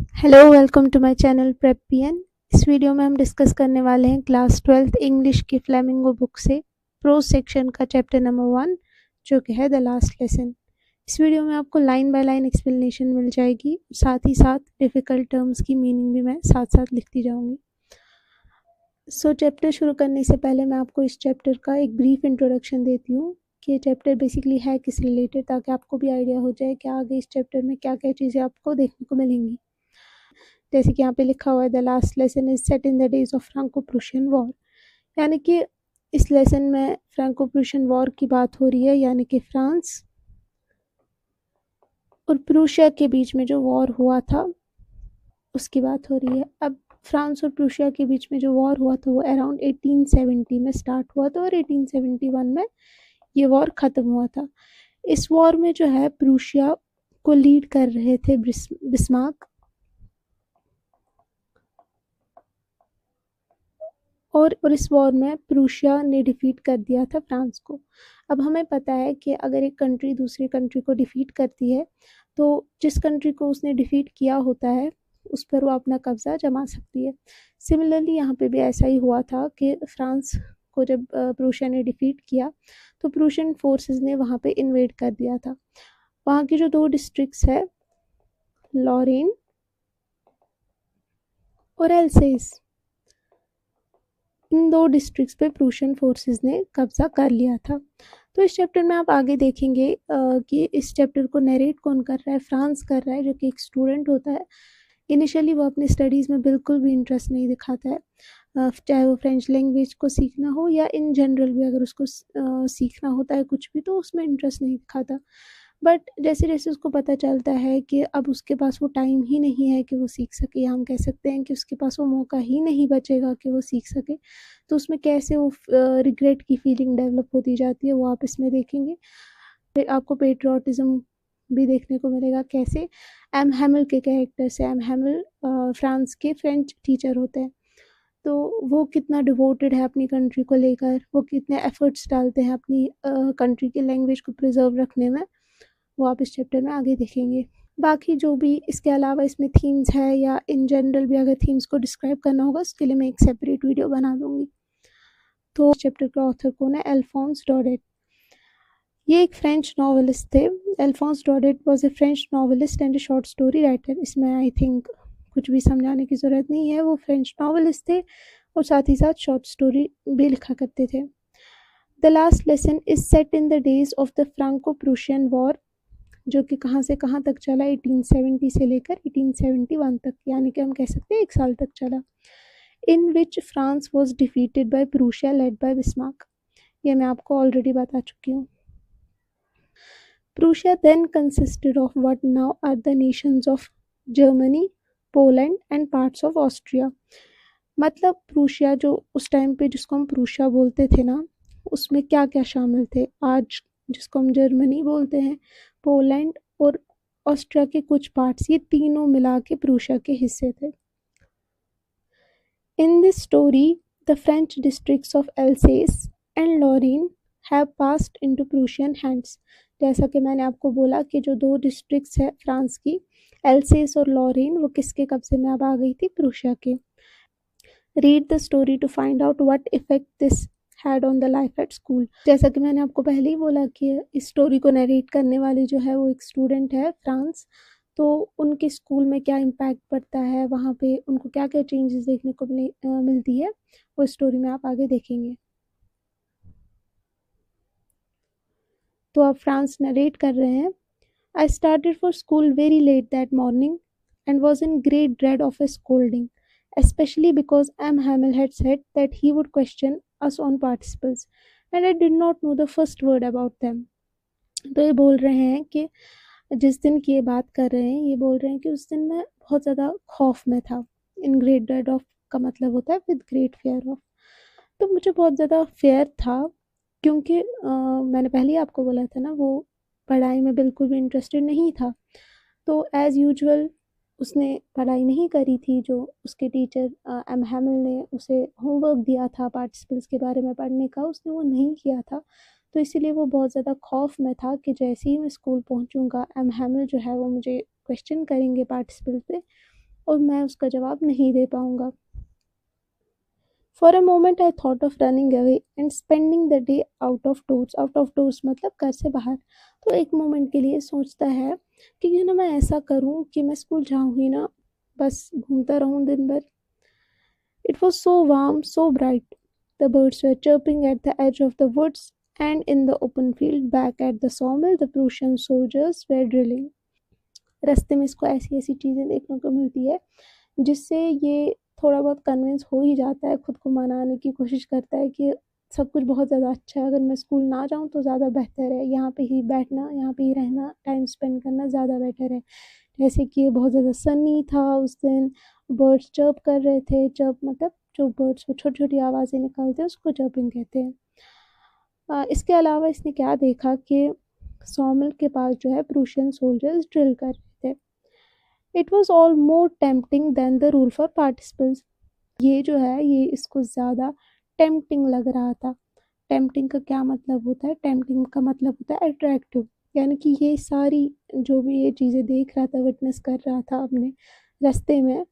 Hello welcome to my channel Prepian. इस video में हम डिस्कस करने वाले हैं क्लास 12th इंग्लिश की फ्लेमिंगो बुक से प्रोज सेक्शन का चैप्टर नंबर 1 जो कि है द लास्ट लेसन। इस वीडियो में आपको लाइन बाय लाइन एक्सप्लेनेशन मिल जाएगी, साथ ही साथ डिफ़िकल्ट टर्म्स की मीनिंग भी मैं साथ साथ लिखती जाऊंगी। सो चैप्टर शुरू करने से पहले मैं आपको इस चैप्टर का एक ब्रीफ इंट्रोडक्शन देती हूँ कि ये चैप्टर बेसिकली है किस रिलेटेड, ताकि आपको भी आइडिया हो जाए कि आगे इस चैप्टर में क्या क्या चीज़ें आपको देखने को मिलेंगी। जैसे कि यहाँ पे लिखा हुआ है the last lesson is set in the days of Franco Prussian war, यानी कि इस लेसन में फ्रांको प्रूशियन वॉर की बात हो रही है, यानी कि फ्रांस और प्रूशिया के बीच में जो वॉर हुआ था उसकी बात हो रही है। अब फ्रांस और प्रूशिया के बीच में जो वॉर हुआ था वो अराउंड 1870 में स्टार्ट हुआ था और 1871 में ये वॉर ख़त्म हुआ था। इस वॉर में जो है प्रूशिया को लीड कर रहे थे बिस्मार्क, और इस वॉर में प्रूशिया ने डिफीट कर दिया था फ्रांस को। अब हमें पता है कि अगर एक कंट्री दूसरी कंट्री को डिफीट करती है तो जिस कंट्री को उसने डिफीट किया होता है उस पर वो अपना कब्जा जमा सकती है। सिमिलरली यहाँ पे भी ऐसा ही हुआ था कि फ्रांस को जब प्रूशिया ने डिफीट किया तो प्रूशियन फोर्सेस ने वहाँ पे इन्वेड कर दिया था। वहाँ की जो 2 डिस्ट्रिक्ट्स है लॉरेन और एल्सेस, इन 2 डिस्ट्रिक्ट्स पे प्रूशियन फोर्सेस ने कब्जा कर लिया था। तो इस चैप्टर में आप आगे देखेंगे कि इस चैप्टर को नरेट कौन कर रहा है, फ्रांस कर रहा है जो कि एक स्टूडेंट होता है। इनिशियली वो अपनी स्टडीज़ में बिल्कुल भी इंटरेस्ट नहीं दिखाता है, चाहे वो फ्रेंच लैंग्वेज को सीखना हो या इन जनरल भी अगर उसको सीखना होता है कुछ भी तो उसमें इंटरेस्ट नहीं दिखाता। बट जैसे जैसे उसको पता चलता है कि अब उसके पास वो टाइम ही नहीं है कि वो सीख सके, या हम कह सकते हैं कि उसके पास वो मौका ही नहीं बचेगा कि वो सीख सके, तो उसमें कैसे वो रिग्रेट की फीलिंग डेवलप होती जाती है वो आप इसमें देखेंगे। फिर आपको पेट्रियाटिज्म भी देखने को मिलेगा, कैसे एम हैमिल के कैरेक्टर से, एम हैमिल फ्रांस के फ्रेंच टीचर होते हैं, तो वो कितना डिवोटेड है अपनी कंट्री को लेकर, वो कितने एफर्ट्स डालते हैं अपनी कंट्री की लैंग्वेज को प्रिजर्व रखने में, वो आप इस चैप्टर में आगे देखेंगे। बाकी जो भी इसके अलावा इसमें थीम्स है या इन जनरल भी अगर थीम्स को डिस्क्राइब करना होगा उसके लिए मैं एक सेपरेट वीडियो बना दूंगी। तो चैप्टर का ऑथर कौन है? अल्फोंस डॉडेट। ये एक फ्रेंच नॉवेलिस्ट थे। Alphonse Daudet was a French novelist and a short story writer. इसमें आई थिंक कुछ भी समझाने की ज़रूरत नहीं है, वो फ्रेंच नॉवेलिस्ट थे और साथ ही साथ शॉर्ट स्टोरी भी लिखा करते थे। The last lesson is set in the days of the Franco Prussian war, जो कि कहाँ से कहाँ तक चला, 1870 से लेकर 1871 तक, यानी कि हम कह सकते हैं 1 साल तक चला। In which France was defeated by Prussia led by Bismarck. ये मैं आपको ऑलरेडी बता चुकी हूँ। Prussia then consisted of what now are the nations of Germany, Poland and parts of Austria. मतलब प्रूशिया जो उस टाइम पे जिसको हम प्रूशिया बोलते थे ना, उसमें क्या क्या शामिल थे आज जिसको हम जर्मनी बोलते हैं, पोलैंड और ऑस्ट्रिया के कुछ पार्ट्स, ये तीनों मिला के प्रूशिया के हिस्से थे। In this story the French districts of Alsace and Lorraine have passed into Prussian hands. जैसा कि मैंने आपको बोला कि जो 2 डिस्ट्रिक्ट्स है फ्रांस की, एल्सेस और लॉरेन, वो किसके कब्जे में अब आ गई थी? प्रूशिया के। Read the story to find out what effect this had on the life at school. जैसा कि मैंने आपको पहले ही बोला कि इस स्टोरी को नरेट करने वाली जो है वो एक स्टूडेंट है फ्रांस, तो उनके स्कूल में क्या इम्पैक्ट पड़ता है, वहाँ पे उनको क्या क्या चेंजेस देखने को मिलती है, वो स्टोरी में आप आगे देखेंगे। तो अब फ्रांस नरेट कर रहे हैं। I started for school very late that morning and was in great dread of a scolding, especially because M. Hamill had said that he would question us on participles, and I did not know the first word about them. तो ये बोल रहे हैं कि जिस दिन की ये बात कर रहे हैं, ये बोल रहे हैं कि उस दिन मैं बहुत ज़्यादा खौफ में था। इन ग्रेट ड्रेड ऑफ का मतलब होता है विद ग्रेट फेयर ऑफ, तो मुझे बहुत ज़्यादा फेयर था क्योंकि मैंने पहले ही आपको बोला था ना, वो पढ़ाई में बिल्कुल भी इंटरेस्टेड नहीं था। तो एज़ यूजुअल उसने पढ़ाई नहीं करी थी, जो उसके टीचर एम हैमिल ने उसे होमवर्क दिया था पार्टिसिपल्स के बारे में पढ़ने का, उसने वो नहीं किया था। तो इसीलिए वो बहुत ज़्यादा खौफ में था कि जैसे ही मैं स्कूल पहुंचूंगा एम हैमिल जो है वो मुझे क्वेश्चन करेंगे पार्टिसिपल पे, और मैं उसका जवाब नहीं दे पाऊँगा। For a moment I thought of running away and spending the day out of doors मतलब घर से बाहर। तो एक मोमेंट के लिए सोचता है कि क्यों ना मैं ऐसा करूँ कि मैं स्कूल जाऊँ ही ना, बस घूमता रहूँ दिन भर। It was so warm, so bright. The birds were chirping at the edge of the woods, and in the open field back at the sawmill, the Prussian soldiers were drilling. रास्ते में इसको ऐसी-ऐसी चीज़ें देखने को मिलती है, जिससे ये थोड़ा बहुत कन्विंस हो ही जाता है, खुद को मनाने की कोशिश करता है कि सब कुछ बहुत ज़्यादा अच्छा है, अगर मैं स्कूल ना जाऊँ तो ज़्यादा बेहतर है, यहाँ पे ही बैठना, यहाँ पे ही रहना, टाइम स्पेंड करना ज़्यादा बेटर है। जैसे कि बहुत ज़्यादा सनी था उस दिन, बर्ड्स चर्प कर रहे थे, चर्प मतलब जो बर्ड्स वो छोटी-छोटी आवाज़ें निकालते हैं उसको चर्पिंग कहते हैं। इसके अलावा इसने क्या देखा कि सॉमिल के पास जो है प्रूशियन सोल्जर्स ड्रिल कर रहे थे। It was all more tempting than the rule for participles. ये जो है ये इसको ज़्यादा टेम्प्टिंग लग रहा था। टेम्प्टिंग का क्या मतलब होता है? टेम्प्टिंग का मतलब होता है अट्रैक्टिव, यानी कि ये सारी जो भी ये चीज़ें देख रहा था, विटनेस कर रहा था अपने रास्ते में,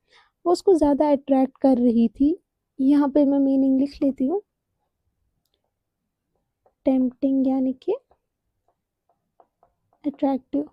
वो उसको ज़्यादा अट्रैक्ट कर रही थी। यहाँ पे मैं मीनिंग लिख लेती हूँ। टेम्प्टिंग यानी कि attractive.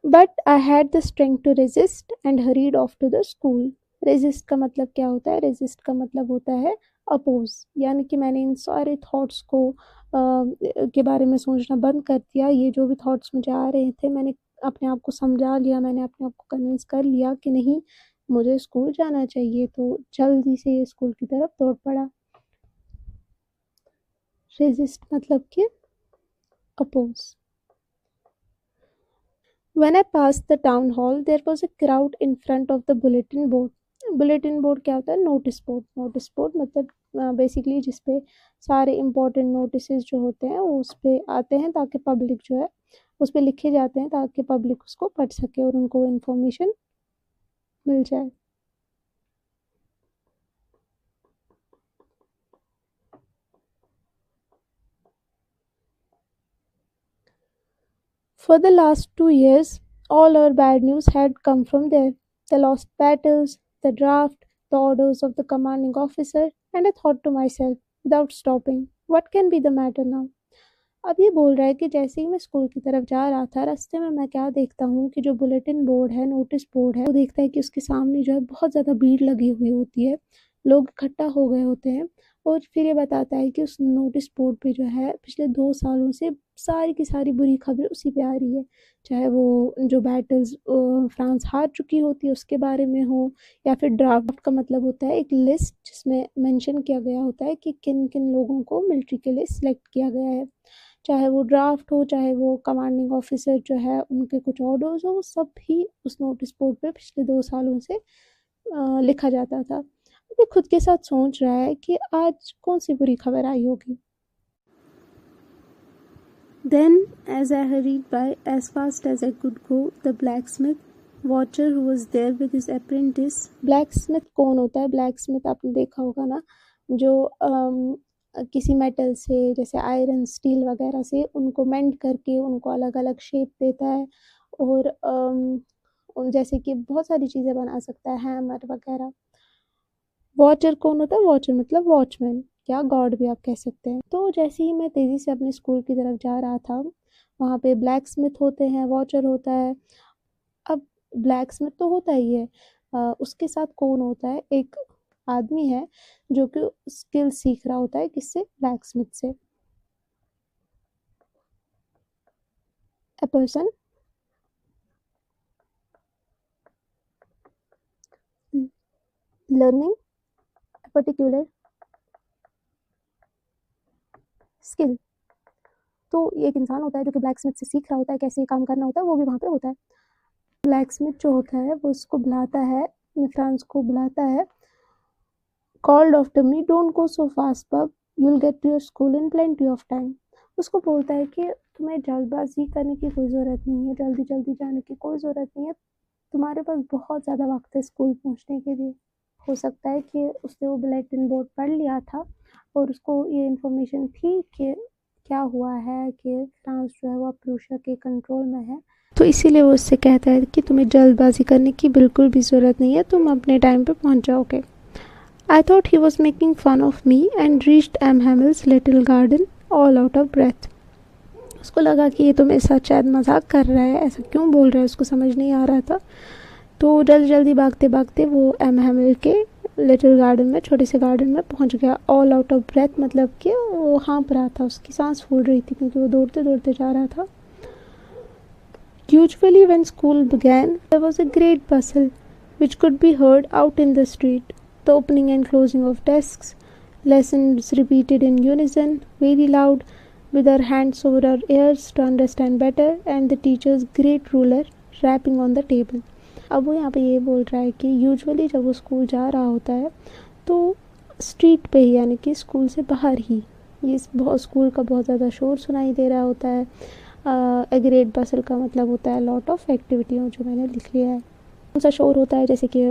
But I had the strength to resist and hurried off to the school. Resist का मतलब क्या होता है? रेजिस्ट का मतलब होता है अपोज, यानी कि मैंने इन सारे थॉट्स को के बारे में सोचना बंद कर दिया। ये जो भी थॉट्स मुझे आ रहे थे, मैंने अपने आप को समझा लिया, मैंने अपने आप को कन्विंस कर लिया कि नहीं, मुझे स्कूल जाना चाहिए, तो जल्दी से ये स्कूल की तरफ दौड़ पड़ा। रेजिस्ट मतलब कि oppose. When I passed the town hall, there was a crowd in front of the bulletin board. Bulletin board क्या होता है? Notice board. नोटिस बोर्ड मतलब बेसिकली जिस पे सारे इम्पोर्टेंट नोटिसेस जो होते हैं वो उस पे आते हैं, ताकि पब्लिक जो है उस पे लिखे जाते हैं, ताकि पब्लिक उसको पढ़ सके और उनको इन्फॉर्मेशन मिल जाए। For the last 2 years, all our bad news had come from there. The lost battles, the draft, the orders of the commanding officer, and I thought to myself, without stopping, what can be the matter now? अब ये बोल रहा है कि जैसे ही मैं school की तरफ जा रहा था, रास्ते में मैं क्या देखता हूँ कि जो बुलेटिन बोर्ड है, नोटिस बोर्ड है, वो देखता है कि उसके सामने जो है बहुत ज़्यादा भीड़ लगी हुई होती है, लोग इकट्ठा हो गए होते हैं, और फिर ये बताता है कि उस नोटिस बोर्ड पे जो है पिछले 2 सालों से सारी की सारी बुरी खबरें उसी पे आ रही है। चाहे वो जो बैटल्स फ्रांस हार चुकी होती है उसके बारे में हो, या फिर ड्राफ्ट का मतलब होता है एक लिस्ट जिसमें मेंशन किया गया होता है कि किन-किन लोगों को मिलिट्री के लिए सिलेक्ट किया गया है। चाहे वो ड्राफ्ट हो, चाहे वो कमांडिंग ऑफिसर जो है उनके कुछ ऑर्डर्स हो, वो सब भी उस नोटिस बोर्ड पे पिछले 2 सालों से लिखा जाता था। वो खुद के साथ सोच रहा है कि आज कौन-सी बुरी खबर आई होगी। Then, as I hurried by as fast as I could go, the blacksmith watcher who was there with his apprentice। blacksmith कौन होता है? blacksmith आपने देखा होगा ना, जो किसी मेटल से, जैसे आयरन, स्टील वगैरह से उनको मेंड करके उनको अलग-अलग शेप देता है, और जैसे कि बहुत सारी चीज़ें बना सकता है, हैमर वगैरह। वॉचर कौन होता है? वॉचर मतलब वॉचमैन या गॉड भी आप कह सकते हैं। तो जैसे ही मैं तेज़ी से अपने स्कूल की तरफ जा रहा था, वहाँ पे ब्लैकस्मिथ होते हैं, वॉचर होता है। अब ब्लैकस्मिथ तो होता ही है, उसके साथ कौन होता है? एक आदमी है जो कि स्किल सीख रहा होता है, किससे? ब्लैकस्मिथ से। A person learning a particular skill. तो ये एक इंसान होता है जो कि ब्लैकस्मिथ से सीख रहा होता है कैसे ये काम करना होता है, वो भी वहाँ पे होता है। ब्लैकस्मिथ जो होता है वो उसको बुलाता है, फ्रांस को बुलाता है, called after me, don't go so fast bub, you will get to your school in plenty of time. उसको बोलता है कि तुम्हें जल्दबाजी करने की कोई ज़रूरत नहीं है, जल्दी जल्दी जाने की कोई ज़रूरत नहीं है, तुम्हारे पास बहुत ज़्यादा वक्त है स्कूल पहुँचने के लिए। हो सकता है कि उसने वो बुलेटिन बोर्ड पढ़ लिया था और उसको ये इन्फॉर्मेशन थी कि क्या हुआ है कि फ्रांस जो है वो अब प्रूशिया के कंट्रोल में है। तो इसीलिए वो उससे कहता है कि तुम्हें जल्दबाजी करने की बिल्कुल भी ज़रूरत नहीं है, तुम अपने टाइम पे पहुंच जाओगे। I thought he was making fun of me and reached M Hamel's little garden all out of breath. उसको लगा कि ये तो मेरे साथ शायद मजाक कर रहा है, ऐसा क्यों बोल रहा है, उसको समझ नहीं आ रहा था। तो जल्दी जल्दी भागते भागते वो एम हैमिल के लिटिल गार्डन में, छोटे से गार्डन में पहुंच गया। ऑल आउट ऑफ ब्रेथ मतलब कि वो हाँप रहा था, उसकी सांस फूल रही थी क्योंकि वो दौड़ते दौड़ते जा रहा था। Usually when school began, there was a great bustle which could be heard out in the street. The opening and closing of desks, lessons repeated in unison, very loud, with our hands over our ears to understand better, and the teacher's great ruler rapping on the table. अब वो यहाँ पे ये बोल रहा है कि usually जब वो स्कूल जा रहा होता है तो स्ट्रीट पे ही, यानी कि स्कूल से बाहर ही, ये स्कूल का बहुत ज़्यादा शोर सुनाई दे रहा होता है। ए ग्रेट बसल का मतलब होता है लॉट ऑफ एक्टिविटी, जो मैंने लिख लिया है। कौन सा शोर होता है, जैसे कि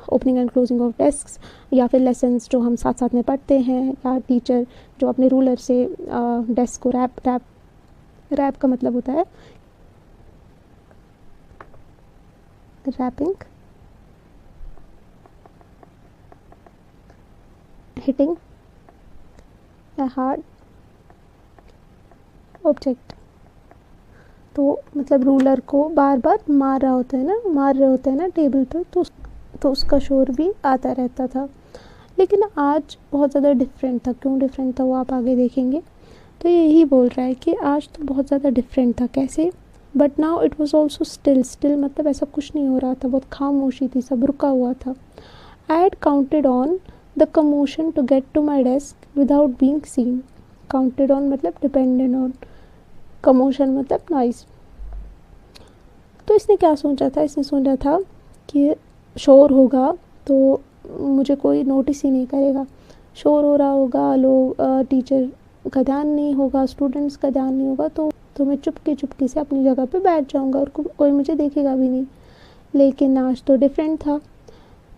opening and closing of desks, या फिर लेसन्स जो हम साथ साथ में पढ़ते हैं, या टीचर जो अपने रूलर से डेस्क को रैप का मतलब होता है rapping, hitting a hard object. तो मतलब रूलर को बार बार मार रहे होते हैं ना टेबल पर, तो उसका शोर भी आता रहता था। लेकिन आज बहुत ज़्यादा डिफरेंट था। क्यों डिफरेंट था वो आप आगे देखेंगे। तो यही बोल रहा है कि आज तो बहुत ज़्यादा डिफरेंट था। कैसे? But now it was also still मतलब ऐसा कुछ नहीं हो रहा था, बहुत खामोशी थी, सब रुका हुआ था। I had counted on the commotion to get to my desk without being seen. Counted on मतलब डिपेंडेंट ऑन, कमोशन मतलब नॉइस। तो इसने क्या सोचा था? इसने सोचा था कि शोर होगा तो मुझे कोई नोटिस ही नहीं करेगा, शोर हो रहा होगा, लोग टीचर का ध्यान नहीं होगा, स्टूडेंट्स का ध्यान नहीं होगा, तो मैं चुपके से अपनी जगह पे बैठ जाऊंगा और कोई मुझे देखेगा भी नहीं। लेकिन आज तो डिफरेंट था।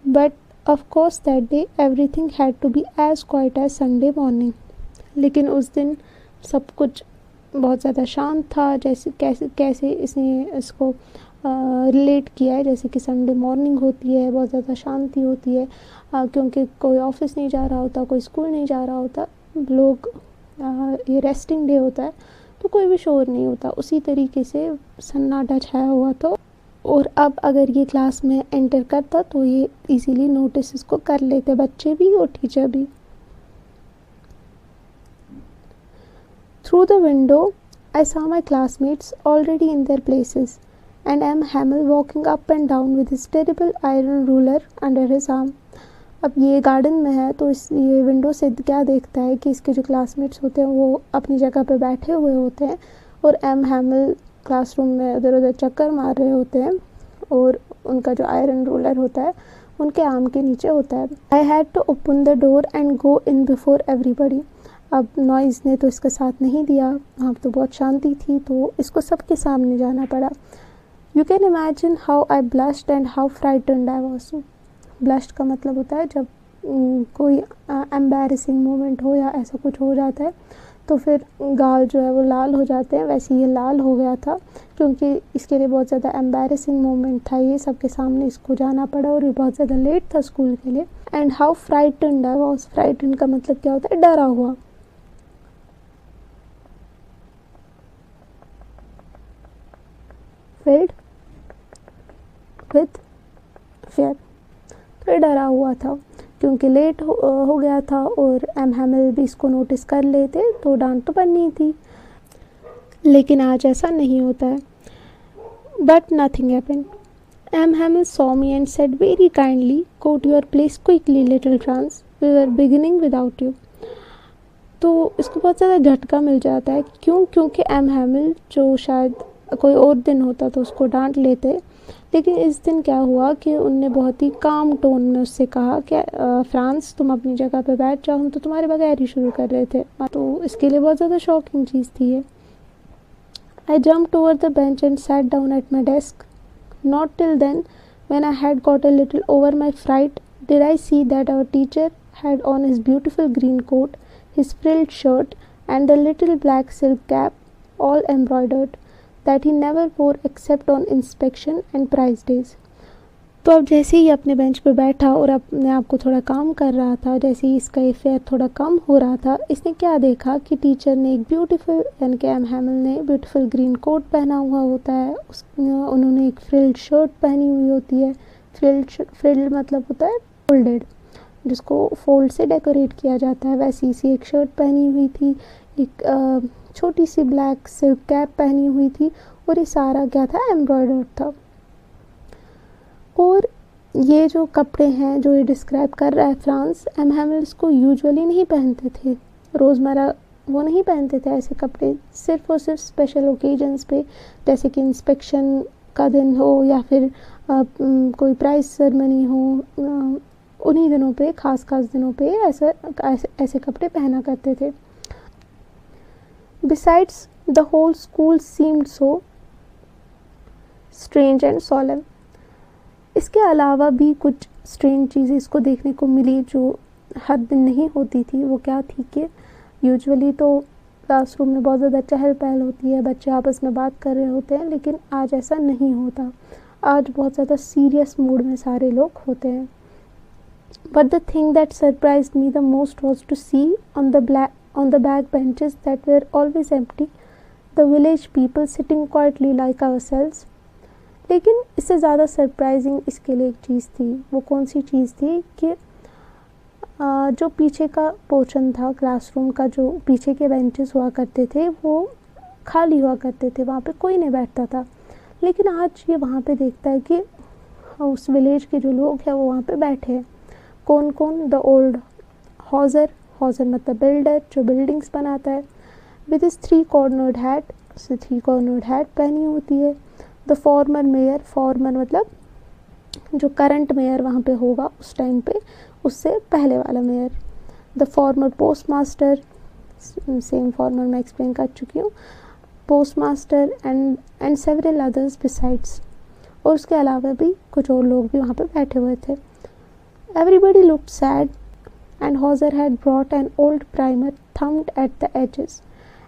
But of course that day everything had to be as quiet as Sunday morning. लेकिन उस दिन सब कुछ बहुत ज़्यादा शांत था, जैसे कैसे इसने इसको रिलेट किया है, जैसे कि संडे मॉर्निंग होती है, बहुत ज़्यादा शांति होती है, क्योंकि कोई ऑफिस नहीं जा रहा होता, कोई स्कूल नहीं जा रहा होता, लोग ये रेस्टिंग डे होता है, तो कोई भी शोर नहीं होता। उसी तरीके से सन्नाटा छाया हुआ था। और अब अगर ये क्लास में एंटर करता तो ये इजीली नोटिस इसको कर लेते, बच्चे भी और टीचर भी। Through the window, I saw my classmates already in their places, and M. Hamel walking up and down with his terrible iron ruler under his arm. अब ये गार्डन में है तो ये विंडो से क्या देखता है कि इसके जो क्लासमेट्स होते हैं वो अपनी जगह पे बैठे हुए होते हैं और एम हैमिल क्लासरूम में उधर उधर चक्कर मार रहे होते हैं और उनका जो आयरन रूलर होता है उनके आर्म के नीचे होता है। I had to open the door and go in before everybody. अब नॉइज़ ने तो इसका साथ नहीं दिया, वहाँ तो बहुत शांति थी, तो इसको सबके सामने जाना पड़ा। You can imagine how I blushed and how frightened I was. Blushed का मतलब होता है जब कोई एम्बैरेसिंग मोमेंट हो या ऐसा कुछ हो जाता है तो फिर गाल जो है वो लाल हो जाते हैं, वैसे ये लाल हो गया था क्योंकि इसके लिए बहुत ज़्यादा एम्बैरेसिंग मोमेंट था, ये सबके सामने इसको जाना पड़ा और ये बहुत ज़्यादा लेट था स्कूल के लिए। And how frightened I was. Frightened का मतलब क्या होता है? डरा हुआ। filled with fear। तो डरा हुआ था क्योंकि लेट हो गया था और एम हैमिल भी इसको नोटिस कर लेते तो डांट तो पड़नी थी। लेकिन आज ऐसा नहीं होता है। But nothing happened. M Hamel saw me and said very kindly, go to your place quickly little France, we were beginning without you. तो इसको बहुत ज़्यादा झटका मिल जाता है। क्यों? क्योंकि एम हैमिल जो शायद कोई और दिन होता तो उसको डांट लेते, लेकिन इस दिन क्या हुआ कि उनने बहुत ही काम टोन में उससे कहा कि फ्रांस तुम अपनी जगह पे बैठ जाओ, हम तो तुम्हारे बगैर ही शुरू कर रहे थे। तो इसके लिए बहुत ज़्यादा शॉकिंग चीज़ थी ये। I jumped over the bench and sat down at my desk. Not till then, when I had got a little over my fright, did I see that our teacher had on his beautiful green coat, his frilled shirt and the little black silk cap, all embroidered. that he never wore except on inspection and prize days. तो अब जैसे ही अपने bench पे बैठा और अपने आप को थोड़ा काम कर रहा था, जैसे ही इसका अफेयर थोड़ा कम हो रहा था, इसने क्या देखा कि टीचर ने एक ब्यूटीफुल, यानी कि एम हैमिल ने ब्यूटीफुल ग्रीन कोट पहना हुआ होता है, उन्होंने एक फ्रिल्ड शर्ट पहनी हुई होती है। फ्रिल्ड मतलब होता है फोल्डेड, जिसको फोल्ड से डेकोरेट किया जाता है, वैसी सी एक शर्ट पहनी हुई थी, एक छोटी सी ब्लैक सिल्क कैप पहनी हुई थी, और ये सारा क्या था, एम्ब्रॉयडर्ड था। और ये जो कपड़े हैं जो ये डिस्क्राइब कर रहा है फ्रांस, एम हैमिल इसको यूजुअली नहीं पहनते थे, रोज़मर्रा वो नहीं पहनते थे ऐसे कपड़े, सिर्फ और सिर्फ स्पेशल ओकेजन्स पे, जैसे कि इंस्पेक्शन का दिन हो या फिर कोई प्राइज सेरेमनी हो, उन्हीं दिनों पे, खास दिनों पे ऐसे कपड़े पहना करते थे। Besides the whole school seemed so strange and solemn. इसके अलावा भी कुछ स्ट्रेंज चीज़ें इसको देखने को मिली जो हर दिन नहीं होती थी। वो क्या थी कि यूजुअली तो क्लासरूम में बहुत ज़्यादा चहल पहल होती है, बच्चे आपस में बात कर रहे होते हैं, लेकिन आज ऐसा नहीं होता। आज बहुत ज़्यादा सीरियस मूड में सारे लोग होते हैं। But the thing that surprised me the most was to see on the back benches that were always empty the village people sitting quietly like ourselves. लेकिन इससे ज़्यादा सरप्राइजिंग इसके लिए एक चीज़ थी। वो कौन सी चीज़ थी कि जो पीछे का पोर्शन था क्लासरूम का, जो पीछे के बेंचेस हुआ करते थे वो खाली हुआ करते थे, वहाँ पे कोई नहीं बैठता था। लेकिन आज ये वहाँ पे देखता है कि उस विलेज के जो लोग हैं वो वहाँ पे बैठे हैं। कौन कौन? द ओल्ड हॉजर मतलब बिल्डर, जो बिल्डिंग्स बनाता है, विद इस 3 कॉर्नर्ड हैट, उसने 3 कॉर्नर्ड हैट पहनी होती है। द फॉर्मर मेयर, फॉर्मर मतलब जो करंट मेयर वहाँ पे होगा उस टाइम पे, उससे पहले वाला mayor. The former post master, same farmer मैं एक्सप्लेन कर चुकी हूँ, post master and several others besides. और उसके अलावा भी कुछ और लोग भी वहाँ पे बैठे हुए थे। Everybody looked sad and Hauser had brought an old primer thumbed at the edges,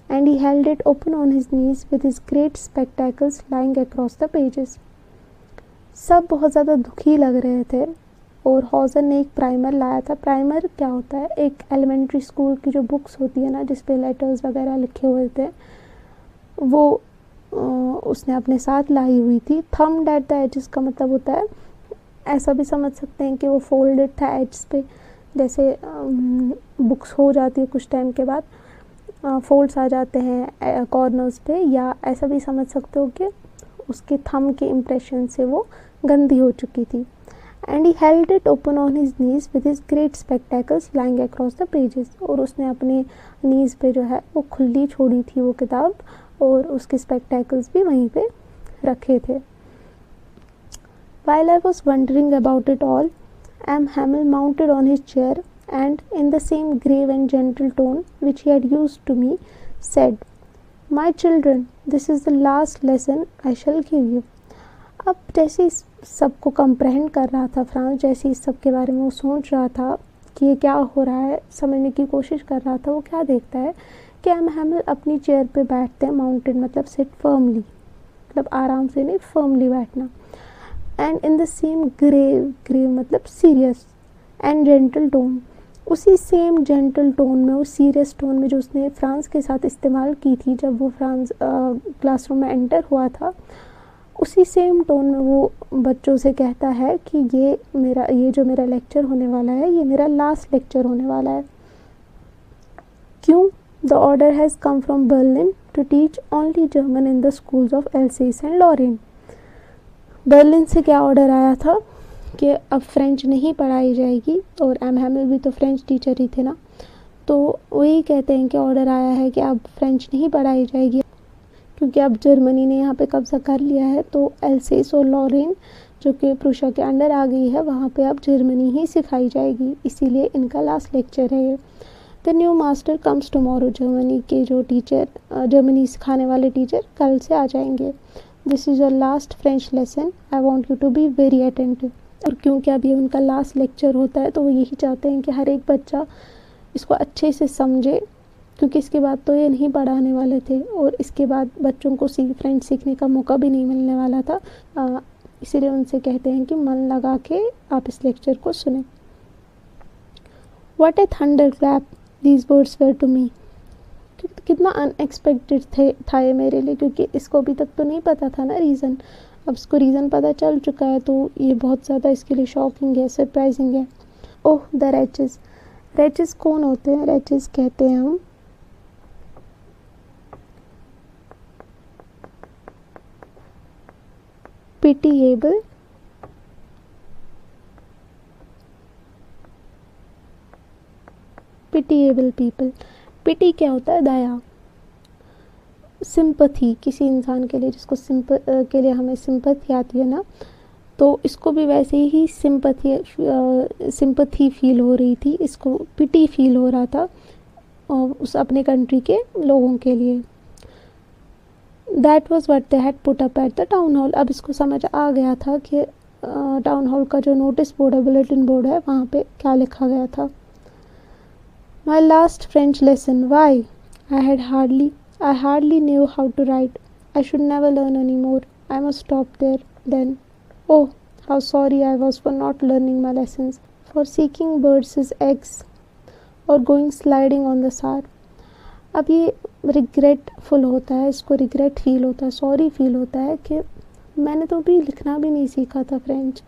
and he held it open on his knees with his great spectacles lying across the pages. सब बहुत ज़्यादा दुखी लग रहे थे और हॉजर ने एक प्राइमर लाया था। प्राइमर क्या होता है? एक एलिमेंट्री स्कूल की जो बुक्स होती है ना, जिस पे लेटर्स वगैरह लिखे हुए थे, वो उसने अपने साथ लाई हुई थी। थम्ड एट द एजेस का मतलब होता है, ऐसा भी समझ सकते हैं कि वो फोल्डेड था एड्स पे, जैसे बुक्स हो जाती है कुछ टाइम के बाद फोल्ड्स आ जाते हैं कॉर्नर्स पे, या ऐसा भी समझ सकते हो कि उसके थंब के इम्प्रेशन से वो गंदी हो चुकी थी। And he held it open on his knees with his great spectacles lying across the pages. और उसने अपने नीज़ पे जो है वो खुली छोड़ी थी वो किताब, और उसके स्पेक्टेकल्स भी वहीं पे रखे थे। While I was wondering about it all, M. Hamill mounted on his chair and, in the same grave and gentle tone which he had used to me, said, "My children, this is the last lesson I shall give you." अब जैसे इस सबको comprehend कर रहा था France, जैसे इस सब के बारे में वो सोच रहा था कि ये क्या हो रहा है, समझने की कोशिश कर रहा था, वो क्या देखता है कि एम हैमिल अपनी चेयर पे बैठते हैं, माउंटेड मतलब सिट फर्मली, मतलब आराम से नहीं, फर्मली बैठना। And in the same grave मतलब सीरियस, एंड जेंटल टोन, उसी सेम जेंटल टोन में, उस सीरियस टोन में जो उसने फ्रांस के साथ इस्तेमाल की थी जब वो फ्रांस क्लासरूम में एंटर हुआ था, उसी सेम टोन में वो बच्चों से कहता है कि ये जो मेरा लेक्चर होने वाला है, ये मेरा लास्ट लेक्चर होने वाला है। क्यों? The order has come from Berlin to teach only German in the schools of Alsace and Lorraine. Berlin से क्या ऑर्डर आया था कि अब फ्रेंच नहीं पढ़ाई जाएगी, और एम हैमिल भी तो फ्रेंच टीचर ही थे ना, तो वही कहते हैं कि ऑर्डर आया है कि अब फ्रेंच नहीं पढ़ाई जाएगी, क्योंकि अब जर्मनी ने यहाँ पे कब्ज़ा कर लिया है। तो एल्सेस और लॉरेन जो कि प्रूशिया के अंडर आ गई है, वहाँ पे अब जर्मनी ही सिखाई जाएगी, इसीलिए इनका लास्ट लेक्चर है ये। The new master comes tomorrow, Germany के जो टीचर, जर्मनी सिखाने वाले टीचर कल से आ जाएंगे। This is your last French lesson, I want you to be very attentive. और क्योंकि अब ये उनका लास्ट लेक्चर होता है, तो वो यही चाहते हैं कि हर एक बच्चा इसको अच्छे से समझे क्योंकि इसके बाद तो ये नहीं पढ़ाने वाले थे और इसके बाद बच्चों को फ्रेंच सीखने का मौका भी नहीं मिलने वाला था। इसीलिए उनसे कहते हैं कि मन लगा के आप इस लेक्चर को सुने। What a thunderclap these words were to me। कितना अनएक्सपेक्टेड था ये मेरे लिए, क्योंकि इसको अभी तक तो नहीं पता था ना रीज़न। अब इसको रीज़न पता चल चुका है तो ये बहुत ज़्यादा इसके लिए शॉकिंग है, सरप्राइजिंग है। ओह द रैचेस। रैचेस कौन होते हैं? रैचेस कहते हैं हम पिटीएबल पीपल। पिटी क्या होता है? दया। सिंपथी किसी इंसान के लिए जिसको के लिए हमें सिंपथी आती है ना, तो इसको भी वैसे ही सिंपथी फील हो रही थी, इसको पिटी फील हो रहा था उस अपने कंट्री के लोगों के लिए। That was what they had put up at the town hall. अब इसको समझ आ गया था कि टाउन हॉल का जो नोटिस बोर्ड है, बुलेटिन बोर्ड है, वहाँ पे क्या लिखा गया था। My last French lesson. Why? I hardly knew how to write. I should never learn anymore. I must stop there then. Oh, how sorry I was for not learning my lessons, for seeking birds' eggs, or going sliding on the Saar. अब ये regretful होता है, इसको regret feel होता है, sorry feel होता है कि मैंने तो अभी लिखना भी नहीं सीखा था फ्रेंच,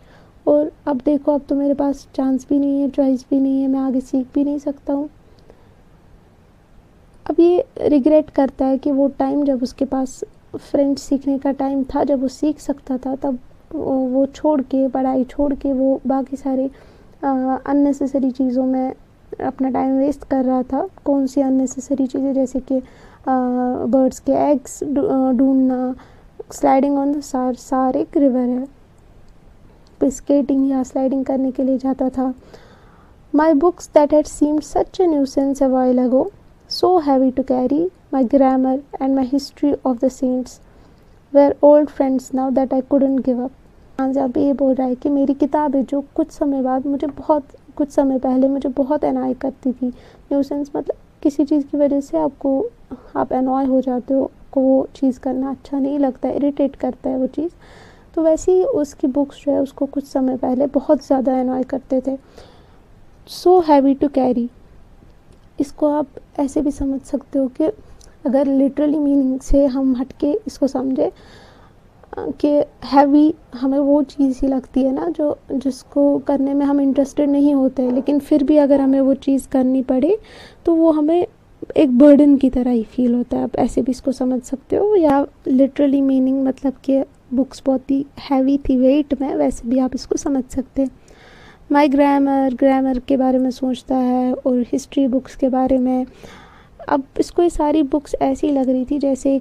और अब देखो अब तो मेरे पास चांस भी नहीं है, चॉइस भी नहीं है, मैं आगे सीख भी नहीं सकता हूँ। अब ये रिग्रेट करता है कि वो टाइम जब उसके पास फ्रेंच सीखने का टाइम था, जब वो सीख सकता था, तब वो छोड़ के, पढ़ाई छोड़ के वो बाकी सारे अननेसेसरी चीज़ों में अपना टाइम वेस्ट कर रहा था। कौन सी अननेसेसरी चीज़ें? जैसे कि बर्ड्स के एग्स ढूंढना, स्लाइडिंग ऑन द सार। सार एक रिवर है, पे स्केटिंग या स्लाइडिंग करने के लिए जाता था। My books that had seemed such A nuisance a while ago, so heavy to carry, my grammar and my history of the saints were old friends now that I couldn't give up। अब ये बोल रहा है कि मेरी किताबें जो कुछ समय पहले मुझे बहुत अनॉय करती थी। न्यूसेंस मतलब किसी चीज़ की वजह से आप अनॉय हो जाते हो, आपको वो चीज़ करना अच्छा नहीं लगता, इरिटेट करता है वो चीज़। तो वैसे ही उसकी बुक्स जो है उसको कुछ समय पहले बहुत ज़्यादा अनॉय करते थे। सो हैवी टू कैरी, इसको आप ऐसे भी समझ सकते हो कि अगर लिटरली मीनिंग से हम हटके इसको समझे कि हैवी हमें वो चीज़ ही लगती है ना जो जिसको करने में हम इंटरेस्टेड नहीं होते, लेकिन फिर भी अगर हमें वो चीज़ करनी पड़े तो वो हमें एक बर्डन की तरह ही फील होता है। आप ऐसे भी इसको समझ सकते हो, या लिटरली मीनिंग मतलब कि बुक्स बहुत ही हैवी थी वेट में, वैसे भी आप इसको समझ सकते हैं। माई ग्रामर के बारे में सोचता है और हिस्ट्री बुक्स के बारे में। अब इसको ये सारी बुक्स ऐसी लग रही थी जैसे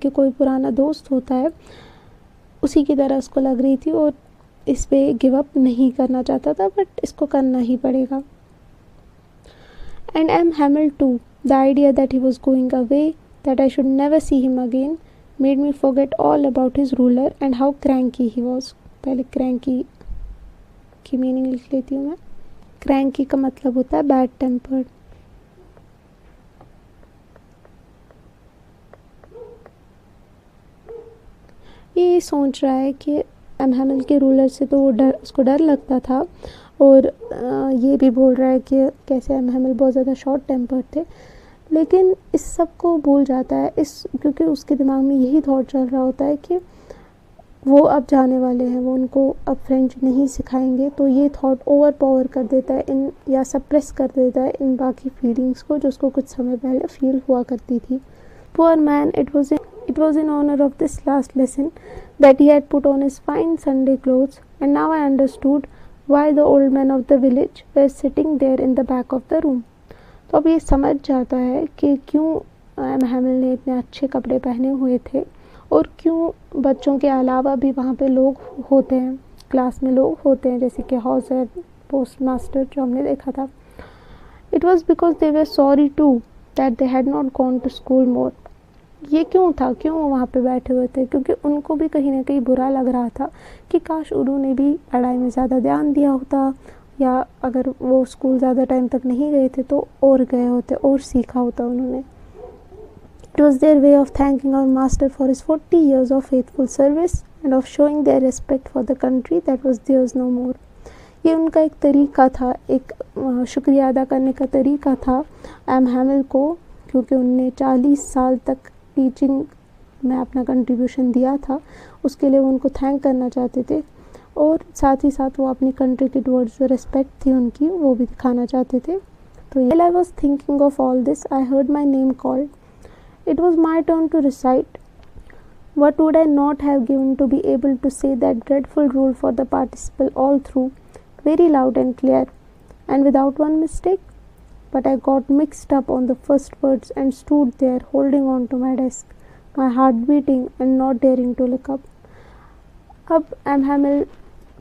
कि कोई पुराना दोस्त होता है, उसी की तरह उसको लग रही थी, और इस पे गिव अप नहीं करना चाहता था, बट इसको करना ही पड़ेगा। And M. Hamel too, the idea that he was going away, that I should never see him again, made me forget all about his ruler and how cranky he was। पहले cranky की meaning लिख लेती हूँ मैं। Cranky का मतलब होता है बैड टेम्पर्ड। ये सोच रहा है कि M. Hamel के रूलर से तो उसको डर लगता था, और ये भी बोल रहा है कि कैसे M. Hamel बहुत ज़्यादा शॉर्ट टेम्पर्ड थे, लेकिन इस सब को भूल जाता है क्योंकि उसके दिमाग में यही थॉट चल रहा होता है कि वो अब जाने वाले हैं, वो उनको अब फ्रेंच नहीं सिखाएंगे। तो ये थॉट ओवर पावर कर देता है या सप्रेस कर देता है इन बाकी फीलिंग्स को जो उसको कुछ समय पहले फील हुआ करती थी। Poor man, it was in honor of this last lesson that he had put on his fine Sunday clothes, and now I understood why the old men of the village were sitting there in the back of the room। तो अब ये समझ जाता है कि क्यों M. Hamel ने इतने अच्छे कपड़े पहने हुए थे, और क्यों बच्चों के अलावा भी वहाँ पे लोग होते हैं, क्लास में लोग होते हैं, जैसे कि हाउसर, पोस्ट मास्टर जो हमने देखा था। It was because they were sorry too that they had not gone to school more. ये क्यों था, क्यों वो वहाँ पे बैठे हुए थे? क्योंकि उनको भी कहीं ना कहीं बुरा लग रहा था कि काश उन्होंने भी पढ़ाई में ज़्यादा ध्यान दिया होता, या अगर वो स्कूल ज़्यादा टाइम तक नहीं गए थे तो और गए होते और सीखा होता उन्होंने। It was their way of thanking our master for his 40 years of faithful service and of showing their respect for the country that was theirs no more. ये उनका एक तरीका था, एक शुक्रिया अदा करने का तरीका था एम हैमिल को, क्योंकि उनने 40 साल तक टीचिंग में अपना कंट्रीब्यूशन दिया था। उसके लिए वो उनको थैंक करना चाहते थे और साथ ही साथ वो अपनी कंट्री की टुवर्ड्स जो रिस्पेक्ट थी उनकी वो भी दिखाना चाहते थे। तो while I was thinking of all this, I heard my name called. It was my turn to recite. What would I not have given to be able to say that dreadful rule for the participle all through, very loud and clear, and without one mistake? But I got mixed up on the first words and stood there holding on to my desk, my heart beating and not daring to look up. अब M हैमिल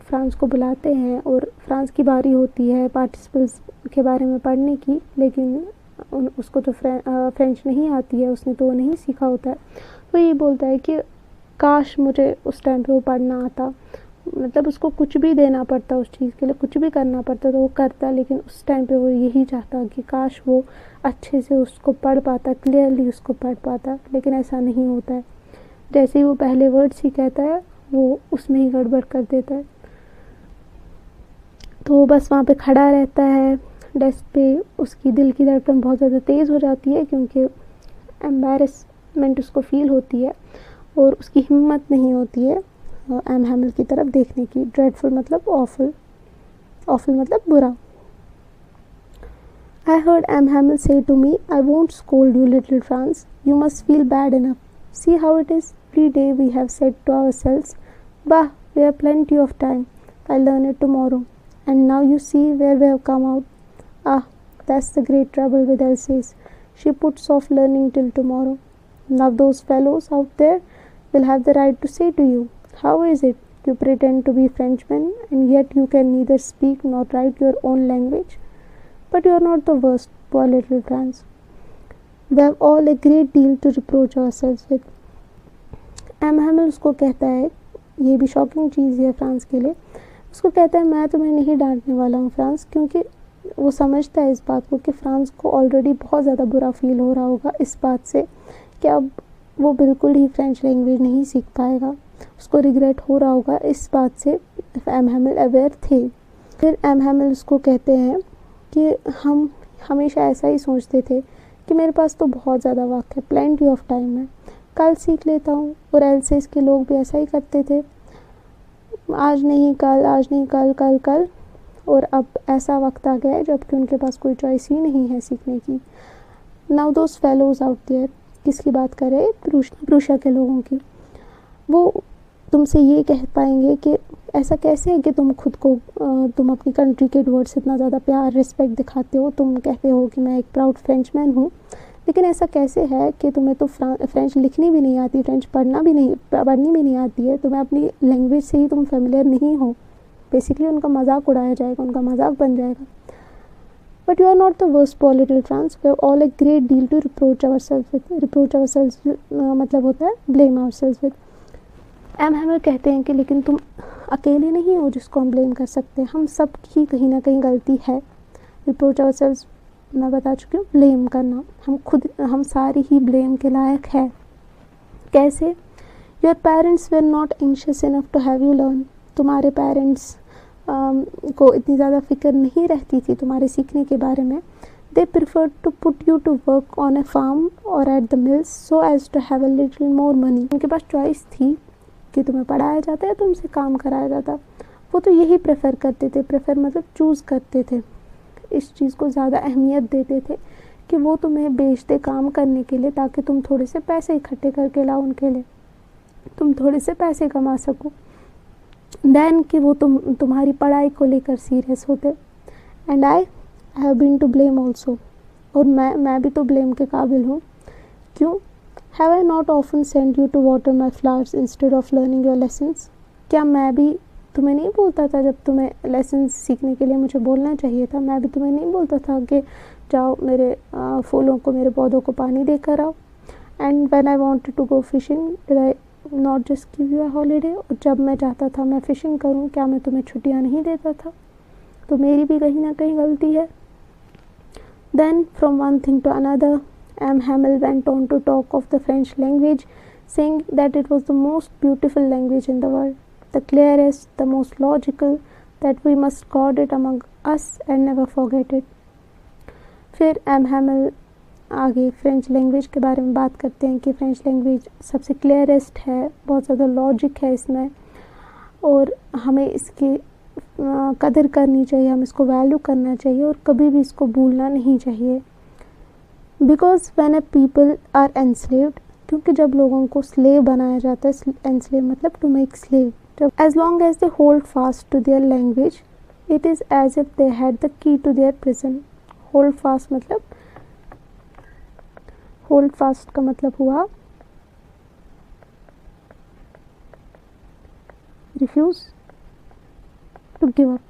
France को बुलाते हैं और France की बारी होती है participles के बारे में पढ़ने की, लेकिन उसको तो फ्रेंच नहीं आती है, उसने तो वो नहीं सीखा होता है। तो ये बोलता है कि काश मुझे उस टाइम पे वो पढ़ना आता, मतलब उसको कुछ भी देना पड़ता, उस चीज़ के लिए कुछ भी करना पड़ता तो वो करता, लेकिन उस टाइम पे वो यही चाहता कि काश वो अच्छे से उसको पढ़ पाता, क्लियरली उसको पढ़ पाता, लेकिन ऐसा नहीं होता है। जैसे ही वो पहले वर्ड्स ही कहता है वो उसमें ही गड़बड़ कर देता है। तो वो बस वहाँ पे खड़ा रहता है डेस्क पे, उसकी दिल की धड़कन बहुत ज़्यादा तेज़ हो जाती है क्योंकि एम्बैरेसमेंट उसको फील होती है और उसकी हिम्मत नहीं होती है एम हैमिल की तरफ देखने की। ड्रेडफुल मतलब ऑफुल, ऑफुल मतलब बुरा। I heard M. Hamill say to me, I won't scold you, little France. You must feel bad enough. See how it is. Every day we have said to ourselves, bah, we have plenty of time. I'll learn it tomorrow. And now you see where we have come out. Ah, that's the great trouble with Elsace. She puts off learning till tomorrow. Now those fellows out there will have the right to say to you, how is it you pretend to be Frenchmen and yet you can neither speak nor write your own language? But you are not the worst, poor little France. We have all a great deal to reproach ourselves with. M Hamel उसको कहता है, ये भी shocking चीज़ है France के लिए, उसको कहता है मैं तुम्हें नहीं डांटने वाला हूँ फ्रांस, क्योंकि वो समझता है इस बात को कि फ्रांस को ऑलरेडी बहुत ज़्यादा बुरा फील हो रहा होगा इस बात से कि अब वो बिल्कुल ही फ्रेंच लैंग्वेज नहीं सीख पाएगा, उसको रिग्रेट हो रहा होगा इस बात से। एम हैमिल अवेयर थे। फिर एम हैमिल उसको कहते हैं कि हम हमेशा ऐसा ही सोचते थे कि मेरे पास तो बहुत ज़्यादा वक्त है, प्लेंटी ऑफ टाइम है, कल सीख लेता हूँ। और एल्सेस के लोग भी ऐसा ही करते थे, आज नहीं कल, आज नहीं कल, कल कल। और अब ऐसा वक्त आ गया है जबकि उनके पास कोई चॉइस ही नहीं है सीखने की। Now those fellows out there, किसकी बात कर रहे हैं? प्रूशिया के लोगों की। वो तुमसे ये कह पाएंगे कि ऐसा कैसे है कि तुम खुद को तुम अपनी कंट्री के टुवर्ड्स इतना ज़्यादा प्यार रिस्पेक्ट दिखाते हो, तुम कहते हो कि मैं एक प्राउड फ्रेंचमैन हूँ, लेकिन ऐसा कैसे है कि तुम्हें तो फ्रेंच लिखनी भी नहीं आती, फ्रेंच पढ़नी भी नहीं आती है, तुम्हें अपनी लैंग्वेज से ही तुम फेमिलियर नहीं हो। बेसिकली उनका मजाक उड़ाया जाएगा, उनका मजाक बन जाएगा। But you are not the worst poor little France, we have all a great deal to reproach ourselves with. Reproach ourselves मतलब होता है blame ourselves with. M Hamel कहते हैं कि लेकिन तुम अकेले नहीं हो जिसको हम ब्लेम कर सकते हैं, हम सब की कहीं ना कहीं गलती है। रिप्रोच आवरसेल्व्स मैं बता चुकी हूँ, ब्लेम करना, हम सारे ही ब्लेम के लायक है। कैसे? Your parents were not anxious enough to have you learn. तुम्हारे पेरेंट्स को इतनी ज़्यादा फिक्र नहीं रहती थी तुम्हारे सीखने के बारे में। They prefer to put you to work on a farm और at the mills so as to have a little more money. उनके पास चॉइस थी कि तुम्हें पढ़ाया जाता है, तुमसे काम कराया जाता, वो तो यही प्रेफर करते थे। प्रेफर मतलब चूज़ करते थे, इस चीज़ को ज़्यादा अहमियत देते थे कि वो तुम्हें बेचते काम करने के लिए ताकि तुम थोड़े से पैसे इकट्ठे करके लाओ उनके लिए, तुम थोड़े से पैसे कमा सको, देन कि वो तुम्हारी पढ़ाई को लेकर सीरियस होते। And I have been to blame also, और मैं भी तो ब्लेम के काबिल हूँ। क्यों? Have I not often send you to water my flowers instead of learning your lessons. क्या मैं भी तुम्हें नहीं बोलता था जब तुम्हें लेसन्स सीखने के लिए मुझे बोलना चाहिए था? मैं भी तुम्हें नहीं बोलता था कि जाओ मेरे फूलों को, मेरे पौधों को पानी देकर आओ। And when I wanted to go fishing did I not just give you a holiday. और जब मैं चाहता था मैं फ़िशिंग करूं, क्या मैं तुम्हें छुट्टियां नहीं देता था? तो मेरी भी कहीं ना कहीं गलती है। Then from one thing to another, M. Hamel went on to talk of the French language, saying that it was the most beautiful language in the world, the clearest, the most logical, that we must guard it among us and never forget it. फिर M हैमल आगे French language के बारे में बात करते हैं कि French language सबसे क्लियरेस्ट है, बहुत ज़्यादा लॉजिक है इसमें, और हमें इसकी कदर करनी चाहिए, हम इसको वैल्यू करना चाहिए और कभी भी इसको भूलना नहीं चाहिए। Because when a people are enslaved, क्योंकि जब लोगों को स्लेव बनाया जाता है, एनस्लेव मतलब टू मेक स्लेव, जब as long as they hold fast to their language it is as if they had the key to their prison. Hold fast मतलब, होल्ड फास्ट का मतलब हुआ रिफ्यूज टू गिव अप।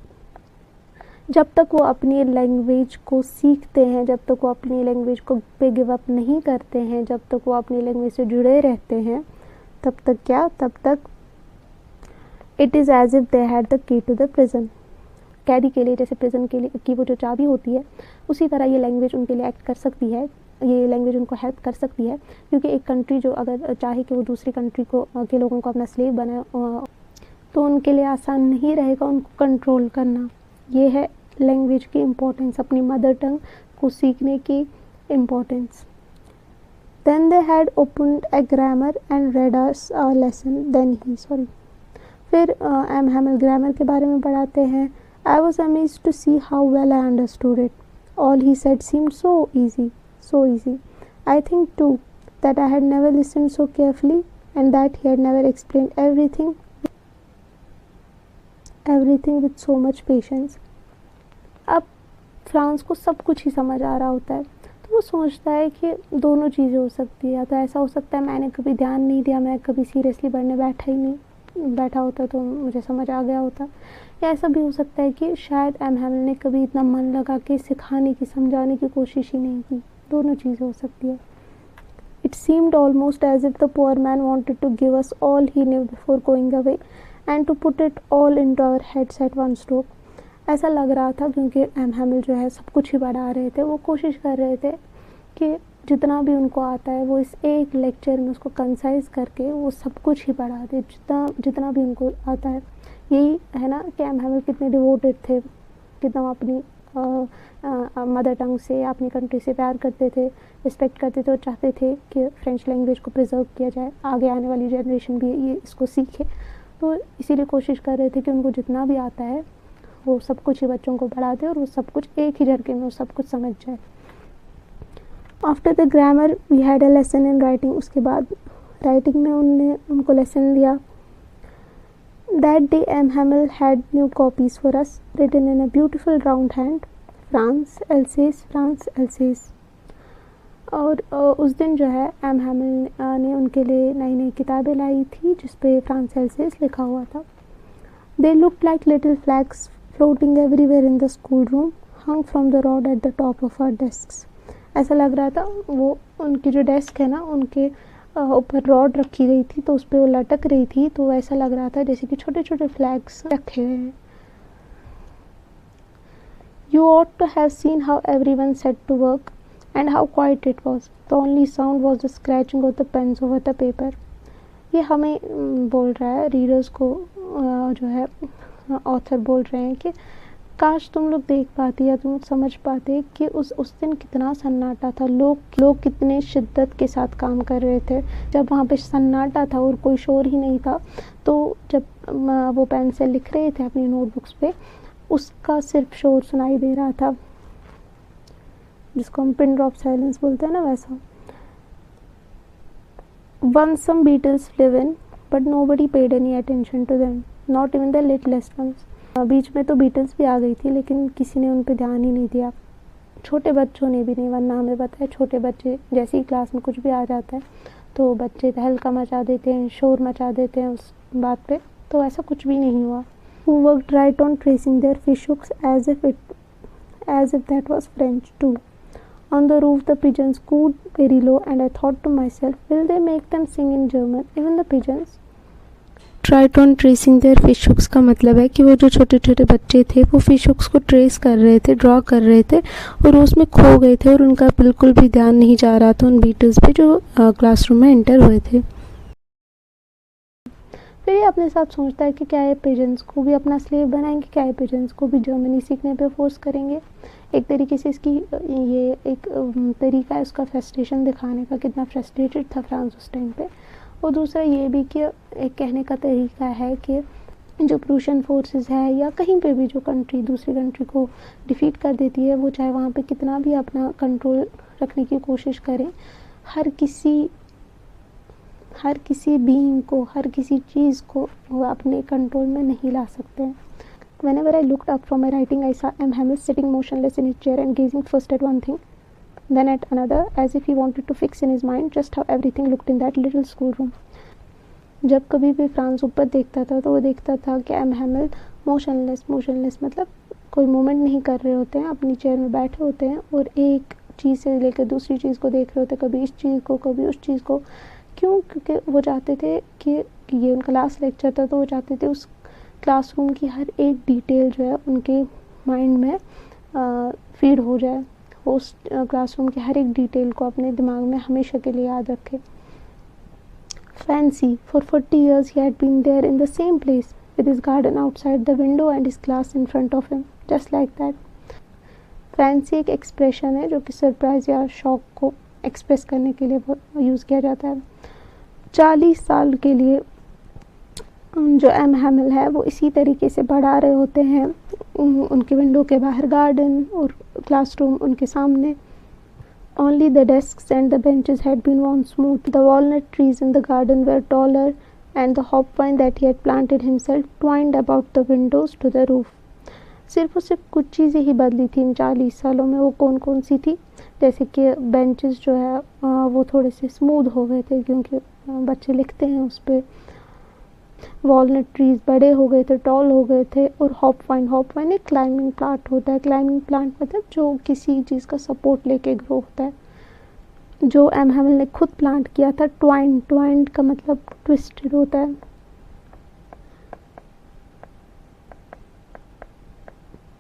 जब तक वो अपनी language को सीखते हैं, जब तक वो अपनी लैंग्वेज को पे गिव अप नहीं करते हैं, जब तक वो अपनी लैंग्वेज से जुड़े रहते हैं, तब तक क्या, तब तक it is as if they had the key to the prison. कैदी के लिए जैसे प्रिजन के लिए की वो जो चाबी होती है, उसी तरह ये लैंग्वेज उनके लिए एक्ट कर सकती है, ये लैंग्वेज उनको हेल्प कर सकती है। क्योंकि एक कंट्री जो अगर चाहे कि वो दूसरी कंट्री को के लोगों को अपना स्लेव बनाए, तो उनके लिए आसान नहीं रहेगा उनको कंट्रोल करना। ये है लैंग्वेज की इम्पोर्टेंस, अपनी मदर टंग को सीखने की importance. Then they had opened a grammar and read us a lesson then he sorry. फिर एम हैमल ग्रामर के बारे में पढ़ाते हैं। I was amazed to see how well I understood it, all he said seemed so easy, so easy. I think too that I had never listened so carefully and that he had never explained everything with so much patience. अब France को सब कुछ ही समझ आ रहा होता है, तो वो सोचता है कि दोनों चीज़ें हो सकती है। या तो ऐसा हो सकता है मैंने कभी ध्यान नहीं दिया, मैं कभी सीरियसली पढ़ने बैठा होता तो मुझे समझ आ गया होता, या ऐसा भी हो सकता है कि शायद एम हैमल ने कभी इतना मन लगा के सिखाने की, समझाने की कोशिश ही नहीं की। दोनों चीज़ें हो सकती है। It seemed almost as if the poor man wanted to give us all he knew before going away and to put it all into our heads at one stroke. ऐसा लग रहा था क्योंकि एम हैमल जो है सब कुछ ही पढ़ा रहे थे, वो कोशिश कर रहे थे कि जितना भी उनको आता है वो इस एक लेक्चर में उसको कंसाइज करके वो सब कुछ ही पढ़ा दे, जितना भी उनको आता है। यही है ना कि एम हैमल कितने डिवोटेड थे, कितना अपनी मदर टंग से, अपनी कंट्री से प्यार करते थे, रिस्पेक्ट करते थे और चाहते थे कि फ्रेंच लैंग्वेज को प्रिजर्व किया जाए, आगे आने वाली जनरेशन भी ये इसको सीखे। तो इसीलिए कोशिश कर रहे थे कि उनको जितना भी आता है वो सब कुछ ही बच्चों को पढ़ा दे और वो सब कुछ एक ही झटके में वो सब कुछ समझ जाए। After the grammar we had a lesson in writing. उसके बाद राइटिंग में उनको लेसन दिया। That day M. Hamel had new copies for us, written in a beautiful round hand, France, Alsace, France, Alsace. और उस दिन जो है एम हैमल ने उनके लिए नई नई किताबें लाई थी जिस पे फ्रांस एल्सेस लिखा हुआ था। They looked like little flags floating everywhere in the schoolroom, hung from the rod at the top of our desks. ऐसा लग रहा था वो उनकी जो डेस्क है ना, उनके ऊपर रॉड रखी गई थी तो उस पर वो लटक रही थी, तो ऐसा लग रहा था जैसे कि छोटे छोटे फ्लैग्स रखे हुए हैं। You ought to have seen how everyone set to work and how quiet it was. The only sound was the scratching of the pens over the paper. ये हमें बोल रहा है, रीडर्स को जो है ऑथर बोल रहे हैं कि काश तुम लोग देख पाते या तुम समझ पाते कि उस दिन कितना सन्नाटा था, लोग कितने शिद्दत के साथ काम कर रहे थे। जब वहाँ पे सन्नाटा था और कोई शोर ही नहीं था, तो जब वो पेन से लिख रहे थे अपनी नोटबुक्स पे, उसका सिर्फ शोर सुनाई दे रहा था, जिसको हम पिन ड्रॉप साइलेंस बोलते हैं ना, वैसा। Once some beetles flew in, but nobody paid any attention to them, not even the littlest ones. बीच में तो बीटल्स भी आ गई थी लेकिन किसी ने उन पर ध्यान ही नहीं दिया, छोटे बच्चों ने भी नहीं, वरना हमें पता है छोटे बच्चे जैसे ही क्लास में कुछ भी आ जाता है तो बच्चे तहलका मचा देते हैं, शोर मचा देते हैं उस बात पे, तो ऐसा कुछ भी नहीं हुआ। Who worked right on tracing their fishhooks as if that was French too. On the roof the pigeons cooed very low and I thought to myself, will they make them sing in German, even the pigeons? Tried on tracing their fish hooks का मतलब है कि वो जो छोटे छोटे बच्चे थे वो फिश हुक्स को ट्रेस कर रहे थे, ड्रॉ कर रहे थे और उसमें खो गए थे और उनका बिल्कुल भी ध्यान नहीं जा रहा था उन बीटल्स पे जो क्लासरूम में एंटर हुए थे। फिर ये अपने साथ सोचता है कि क्या ये पिजन्स को भी अपना स्लेव बनाएंगे, क्या ये पिजन्स को भी जर्मनी सीखने पे फोर्स करेंगे। एक तरीके से इसकी ये एक तरीका है उसका फ्रस्ट्रेशन दिखाने का, कितना फ्रस्ट्रेटेड था फ्रांस उस टाइम पे। और दूसरा ये भी कि एक कहने का तरीका है कि जो प्रूशियन फोर्सेस है या कहीं पे भी जो कंट्री दूसरी कंट्री को डिफीट कर देती है, वो चाहे वहाँ पे कितना भी अपना कंट्रोल रखने की कोशिश करें, हर किसी बीइंग को, हर किसी चीज़ को वो अपने कंट्रोल में नहीं ला सकते हैं। Whenever I looked up from my writing, I saw M. Hamel sitting motionless in his chair and gazing first at one thing, then at another, as if he wanted to fix in his mind just how everything looked in that little schoolroom. जब कभी भी France ऊपर देखता था तो वो देखता था कि एम हैमिल मोशनलेस मतलब कोई मूवमेंट नहीं कर रहे होते हैं, अपनी चेयर में बैठे होते हैं और एक चीज़ से लेकर दूसरी चीज़ को देख रहे होते हैं, कभी इस चीज़ को कभी उस चीज़ को। क्यों? क्योंकि वो चाहते थे कि ये उनका लास्ट लेक्चर था, तो वो चाहते थे उस क्लासरूम की हर एक डिटेल जो है उनके माइंड में फीड हो जाए, वो उस क्लासरूम की हर एक डिटेल को अपने दिमाग में हमेशा के लिए याद रखे। Fancy, for 40 years he had been there in the same place, with his garden outside the window and his class in front of him, just like that. Fancy एक एक्सप्रेशन है जो कि सरप्राइज या शॉक को express करने के लिए use किया जाता है। 40 साल के लिए जो एम हैमिल है वो इसी तरीके से पढ़ा रहे होते हैं, उनके विंडो के बाहर गार्डन और क्लासरूम उनके सामने। Only the desks and the benches had been worn smooth. The walnut trees in the garden were taller, and the hopvine that he had planted himself twined about the windows to the roof. सिर्फ और सिर्फ कुछ चीज़ें ही बदली थी इन 40 सालों में। वो कौन कौन सी थी? जैसे कि बेंचेस जो है वो थोड़े से स्मूथ हो गए थे क्योंकि बच्चे लिखते हैं उस पर। वॉलनट ट्रीज बड़े हो गए थे, टॉल हो गए थे। और हॉपवाइन एक क्लाइंबिंग प्लांट होता है। क्लाइंबिंग प्लांट मतलब जो किसी चीज़ का सपोर्ट लेके ग्रो होता है, जो एम हैमिल ने खुद प्लांट किया था। ट्वाइंड का मतलब ट्विस्टेड होता है।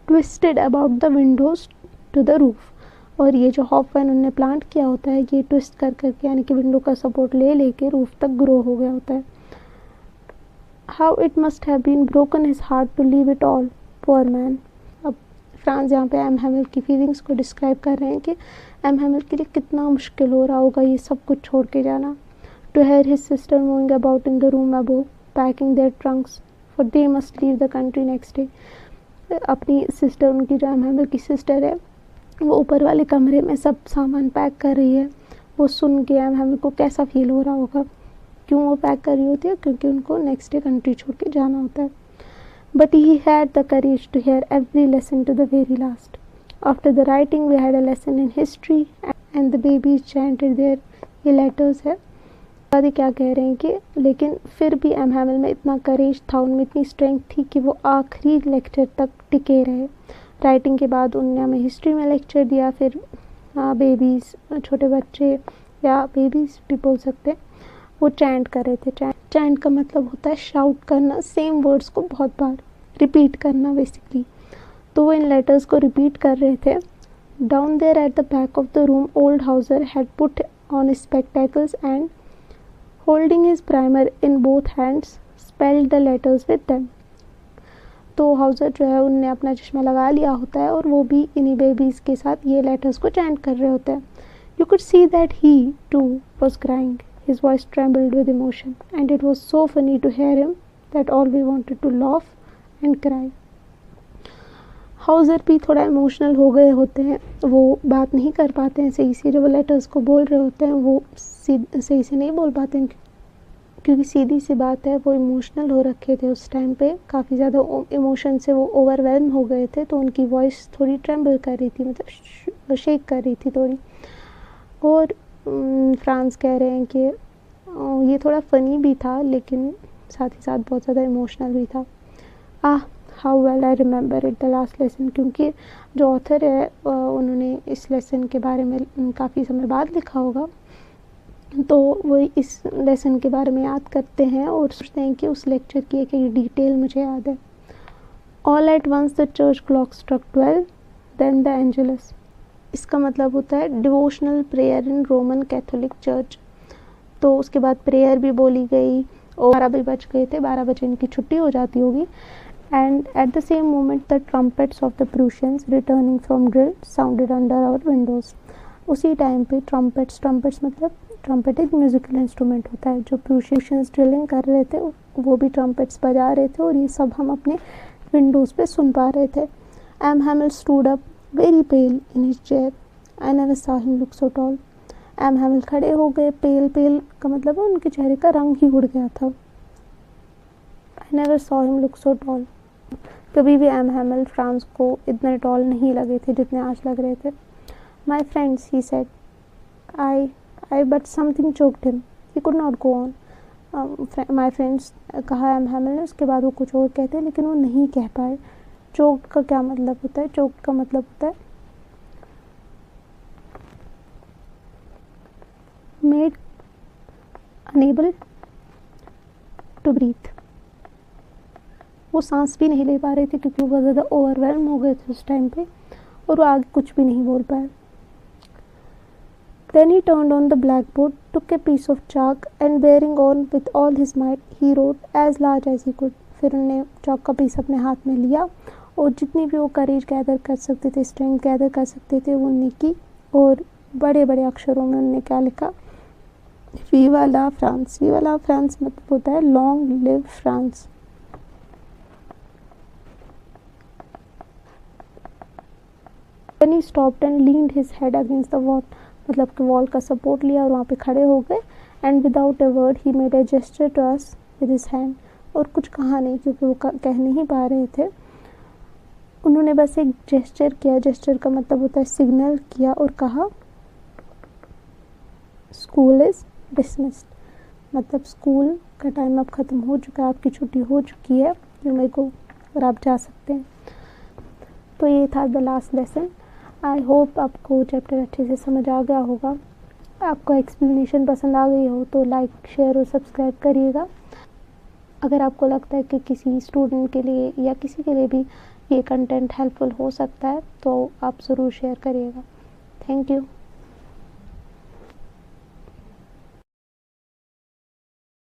Twisted about the windows to the roof. और ये जो हॉपवाइन उन्होंने प्लांट किया होता है ये ट्विस्ट कर करके यानी कि विंडो का सपोर्ट ले लेके रूफ तक ग्रो हो गया होता है। How it must have been broken his heart to leave it all, poor man. अब फ्रांस यहाँ पे एम हैमिल की फीलिंग्स को डिस्क्राइब कर रहे हैं कि एम हैमिल के लिए कितना मुश्किल हो रहा होगा ये सब कुछ छोड़ के जाना। To hear his sister moving about in the room above, packing their trunks, for they must leave the country next day. अपनी सिस्टर, उनकी जो एम हैमिल की सिस्टर है, वो ऊपर वाले कमरे में सब सामान पैक कर रही है। वो सुन के एम हैमिल को कैसा फील हो रहा होगा। क्यों वो पैक कर रही होती है? क्योंकि उनको नेक्स्ट डे कंट्री छोड़ के जाना होता है। But he had the courage to hear every lesson to the very last. After the writing we had a lesson in history and the babies chanted their. ये लेटर्स है। दादी क्या कह रहे हैं कि लेकिन फिर भी एम हैमिल में इतना करेज था, उनमें इतनी स्ट्रेंथ थी कि वो आखिरी लेक्चर तक टिके रहे। राइटिंग के बाद उन्होंने हमें हिस्ट्री में लेक्चर दिया। फिर बेबीज़, छोटे बच्चे या बेबीज़ भी बोल सकते हैं, वो चैंट कर रहे थे। चैंट का मतलब होता है शाउट करना, सेम वर्ड्स को बहुत बार रिपीट करना बेसिकली। तो वो इन लेटर्स को रिपीट कर रहे थे। Down there at the back of the room old Hauser had put on spectacles and holding his primer in both hands spelled the letters with them. तो हाउसर जो है उनने अपना चश्मा लगा लिया होता है और वो भी इन्हीं बेबीज़ के साथ ये लेटर्स को चैंट कर रहे होते हैं। You could see that he too was crying. His voice trembled with emotion, and it was so funny to hear him that all we wanted to laugh and cry. Hauser भी थोड़ा emotional हो गए होते हैं, वो बात नहीं कर पाते हैं सही से। जब वो लेटर्स को बोल रहे होते हैं वो सही से नहीं बोल पाते हैं क्योंकि सीधी सी बात है वो इमोशनल हो रखे थे उस टाइम पे। काफ़ी ज़्यादा इमोशन से वो ओवरवेलम हो गए थे, तो उनकी वॉइस थोड़ी ट्रेम्बल कर रही थी, मतलब शेक कर रही थी थोड़ी। और फ्रांस कह रहे हैं कि ये थोड़ा फ़नी भी था लेकिन साथ ही साथ बहुत ज़्यादा इमोशनल भी था। How well I remember it the last lesson. क्योंकि जो ऑथर है उन्होंने इस लेसन के बारे में काफ़ी समय बाद लिखा होगा। तो वो इस लेसन के बारे में याद करते हैं और सोचते हैं कि उस लेक्चर की एक एक डिटेल मुझे याद है। All at once the church clock struck 12, then the Angelus. इसका मतलब होता है devotional prayer in Roman Catholic church. तो उसके बाद प्रेयर भी बोली गई और 12 भी बज गए थे, 12 बजे इनकी छुट्टी हो जाती होगी। And at the same moment the trumpets of the Prussians returning from drill sounded under our windows. उसी टाइम पे ट्रम्पेट्स मतलब ट्रम्पेट एक म्यूज़िकल इंस्ट्रूमेंट होता है। जो प्रूशियंस ड्रिलिंग कर रहे थे वो भी ट्रम्पेट्स बजा रहे थे और ये सब हम अपने विंडोज़ पे सुन पा रहे थे। M Hamel stood up very pale in his chair, I never saw him look so tall. M Hamel खड़े हो गए, पेल का मतलब है उनके चेहरे का रंग ही उड़ गया था। आई never saw him look so toll. कभी भी एम हैमिल फ्रांस को इतने टॉल नहीं लगे थे जितने आज लग रहे थे। My friends, he said, I but something choked him, he could not go on. My friends कहा एम हैमिल ने, उसके बाद वो कुछ और कहते हैं लेकिन वो नहीं कह पाए। चोक्ड का क्या मतलब होता है? चोक्ड का मतलब होता है मेड अनेबल टू ब्रीथ। वो सांस भी नहीं ले पा रहे थे क्योंकि वो बहुत ज़्यादा ओवरवेल्म हो गए थे उस टाइम पे और वो आगे कुछ भी नहीं बोल पाए। Then he turned on the blackboard, took a piece of chalk and bearing on with all his might, he wrote as large as he could. फिर उन्होंने चौक का पीस अपने हाथ में लिया और जितनी भी वो करेज गैदर कर सकते थे, स्ट्रेंथ गैदर कर सकते थे, वो उन्होंने की और बड़े बड़े अक्षरों में उन्होंने क्या लिखा? वीवा ला फ्रांस। वीवा ला फ्रांस मतलब होता है long live France. Then he stopped and leaned his head against the wall, मतलब कि वॉल का सपोर्ट लिया और वहाँ पे खड़े हो गए। And without a word he made a gesture to us with his hand. और कुछ कहा नहीं क्योंकि वो कह नहीं पा रहे थे। उन्होंने बस एक जेस्चर किया। जेस्चर का मतलब होता है सिग्नल किया और कहा स्कूल इज़ डिसमिस्ड, मतलब स्कूल का टाइम अब ख़त्म हो चुका है, आपकी छुट्टी हो चुकी है जुम्मे को और आप जा सकते हैं। तो ये था the last lesson. I hope आपको चैप्टर अच्छे से समझ आ गया होगा। आपको एक्सप्लेनेशन पसंद आ गई हो तो लाइक, शेयर और सब्सक्राइब करिएगा। अगर आपको लगता है कि किसी स्टूडेंट के लिए या किसी के लिए भी ये कंटेंट हेल्पफुल हो सकता है तो आप ज़रूर शेयर करिएगा। Thank you.